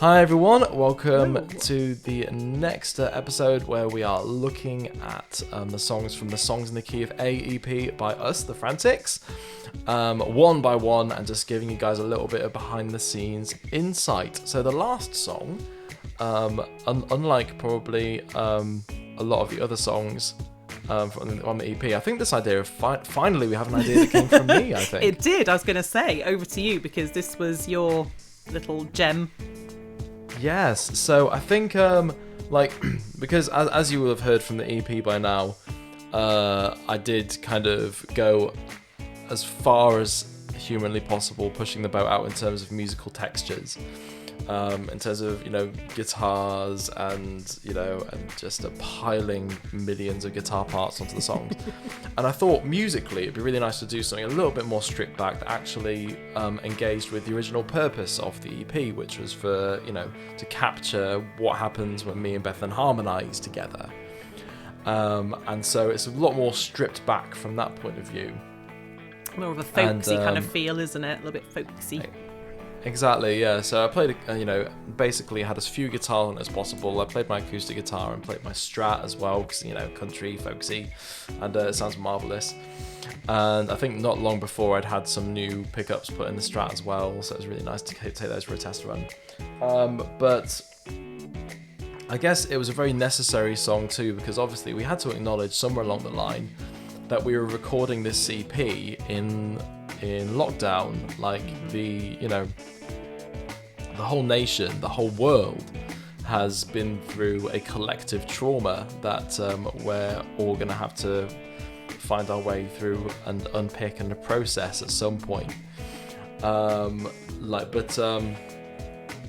Hi everyone, welcome to the next episode where we are looking at the songs from the Songs in the Key of A EP by us, The Frantics, one by one, and just giving you guys a little bit of behind the scenes insight. So the last song, unlike probably a lot of the other songs on the EP, I think this idea of finally we have an idea that came from me, I think. It did, I was going to say, over to you, because this was your little gem. Yes, so I think, because as you will have heard from the EP by now, I did kind of go as far as humanly possible, pushing the boat out in terms of musical textures, in terms of, guitars and just piling millions of guitar parts onto the songs. And I thought musically it'd be really nice to do something a little bit more stripped back that actually engaged with the original purpose of the EP, which was for, to capture what happens when me and Bethan harmonise together. And so it's a lot more stripped back from that point of view. More of a folksy kind of feel, isn't it? A little bit folksy. Exactly, yeah. So I played, basically had as few guitars on as possible. I played my acoustic guitar and played my Strat as well, because, country, folksy, and it sounds marvellous. And I think not long before I'd had some new pickups put in the Strat as well, so it was really nice to take those for a test run. But I guess it was a very necessary song too, because obviously we had to acknowledge somewhere along the line that we were recording this EP in lockdown, like the whole nation, the whole world has been through a collective trauma that we're all going to have to find our way through and unpick and process at some point. I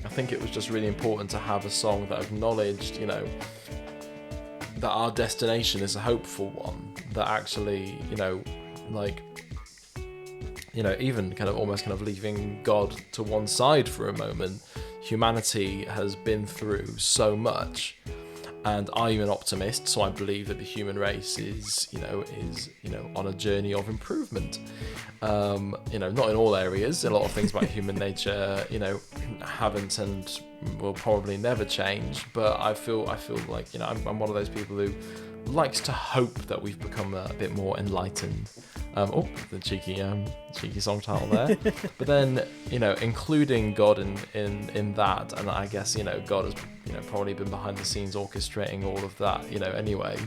think it was just really important to have a song that acknowledged, that our destination is a hopeful one, that actually, even kind of almost kind of leaving God to one side for a moment, humanity has been through so much, and I'm an optimist, so I believe that the human race is on a journey of improvement. Not in all areas. A lot of things about human nature, haven't and will probably never change. But I feel like I'm one of those people who likes to hope that we've become a bit more enlightened. The cheeky song title there. But then, including God in that, and I guess, God has, probably been behind the scenes orchestrating all of that, anyway.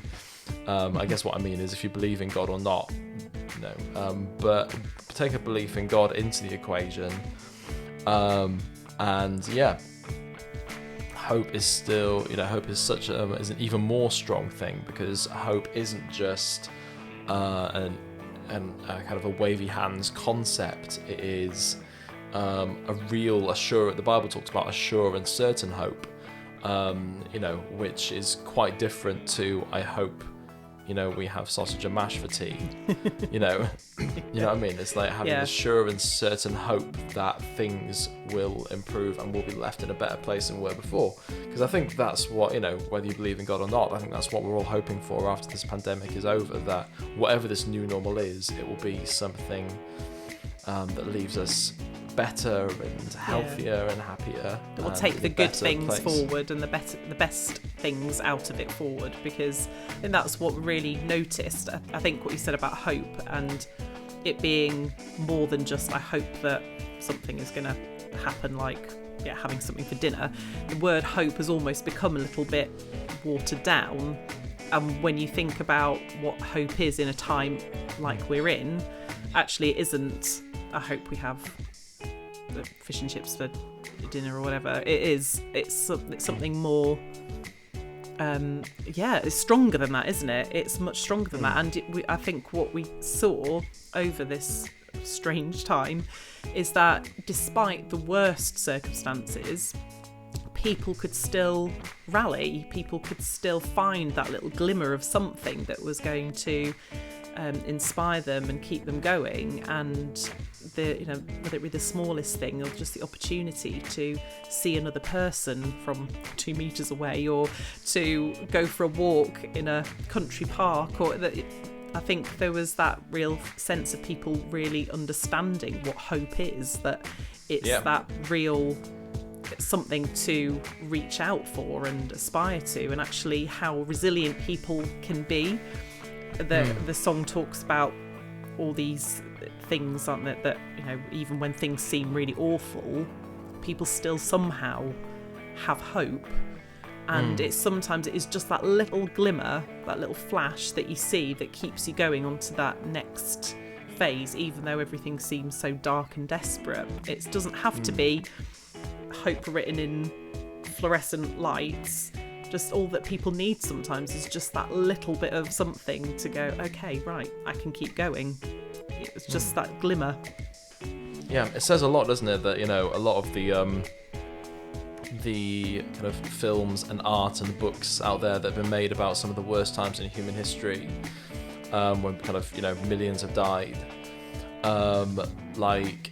I guess what I mean is if you believe in God or not, but take a belief in God into the equation. And yeah, hope is still, hope is is an even more strong thing, because hope isn't just a kind of a wavy hands concept. It is a real the Bible talks about a sure and certain hope, which is quite different to I hope we have sausage and mash for tea. You know what I mean? It's like having a sure and certain hope that things will improve and we'll be left in a better place than we were before. Because I think that's what, whether you believe in God or not, I think that's what we're all hoping for after this pandemic is over, that whatever this new normal is, it will be something that leaves us better and healthier and happier. It will take the good things forward and the best things out of it forward, because I think that's what we really noticed. I think what you said about hope and it being more than just I hope that something is going to happen, like having something for dinner. The word hope has almost become a little bit watered down, and when you think about what hope is in a time like we're in, actually it isn't I hope we have the fish and chips for dinner or whatever. It's something more it's stronger than that, isn't it? It's much stronger than that. And I think what we saw over this strange time is that despite the worst circumstances, people could still rally, people could still find that little glimmer of something that was going to inspire them and keep them going. And whether it be the smallest thing or just the opportunity to see another person from 2 meters away, or to go for a walk in a country park, or I think there was that real sense of people really understanding what hope is, that it's that real something to reach out for and aspire to, and actually how resilient people can be. The song talks about all these things, aren't it, that, you know, even when things seem really awful, people still somehow have hope. And sometimes it is just that little glimmer, that little flash that you see that keeps you going on to that next phase, even though everything seems so dark and desperate. It doesn't have to be hope written in fluorescent lights. Just all that people need sometimes is just that little bit of something to go, okay, right, I can keep going. It's just that glimmer. Yeah, it says a lot, doesn't it, that, you know, a lot of the kind of films and art and books out there that have been made about some of the worst times in human history, when kind of, you know, millions have died, like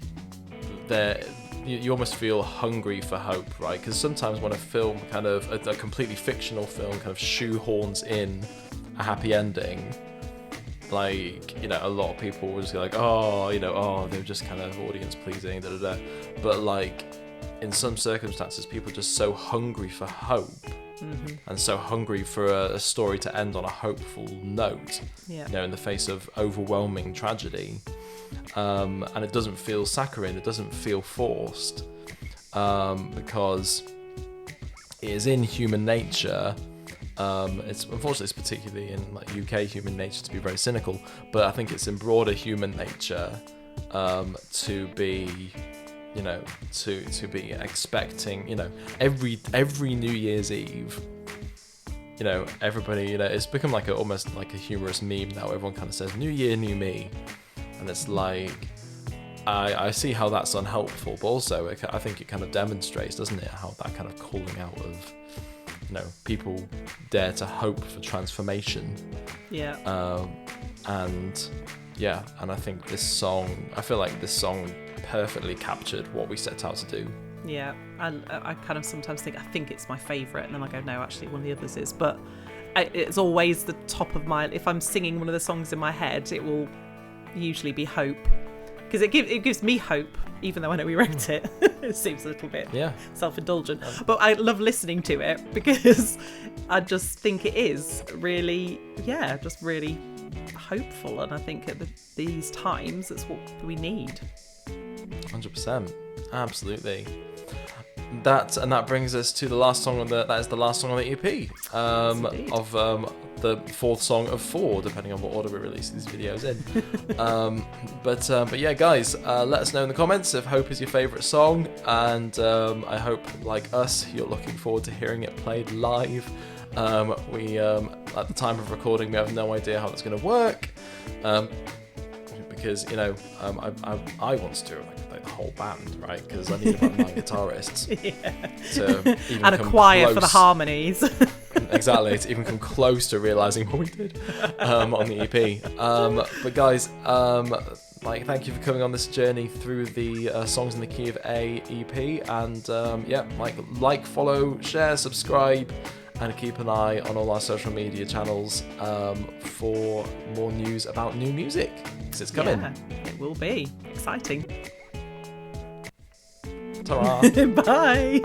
you almost feel hungry for hope, right? Because sometimes when a film kind of a completely fictional film kind of shoehorns in a happy ending, like, you know, a lot of people will just be like, oh, you know, oh, they're just kind of audience pleasing, da da da. But like, in some circumstances, people are just so hungry for hope, and so hungry for a story to end on a hopeful note, you know, in the face of overwhelming tragedy. And it doesn't feel saccharine, it doesn't feel forced, because it is in human nature. It's particularly in like UK human nature to be very cynical, but I think it's in broader human nature to be, you know, to be expecting, you know, every New Year's Eve, you know, everybody, you know, it's become like almost like a humorous meme now. Everyone kind of says New Year, New Me, and it's like, I see how that's unhelpful, but also I think it kind of demonstrates, doesn't it, how that kind of calling out of, you know, people dare to hope for transformation. Yeah. And I think this song, I feel like this song perfectly captured what we set out to do. Yeah, and I kind of sometimes think, I think it's my favourite, and then I go, no, actually one of the others is. But it's always the top of my, if I'm singing one of the songs in my head, it will usually be Hope, because it gives me hope, even though I know we wrote it. It seems a little bit self-indulgent, but I love listening to it because I just think it is really, just really hopeful, and I think at these times that's what we need. 100%, absolutely. That brings us to the last song that is the last song on the EP, of the fourth song of 4, depending on what order we release these videos in. But yeah, guys, let us know in the comments if Hope is your favourite song, and I hope, like us, you're looking forward to hearing it played live. We at the time of recording, we have no idea how it's going to work, because, you know, I want to do like the whole band, right? Because I need about 9 guitarists to even and a choir close, for the harmonies. Exactly, to even come close to realising what we did on the EP. But guys, like, thank you for coming on this journey through the Songs in the Key of A EP, and like, follow, share, subscribe, and keep an eye on all our social media channels for more news about new music, because it's coming. Yeah, it will be exciting. Ta-ra. Bye.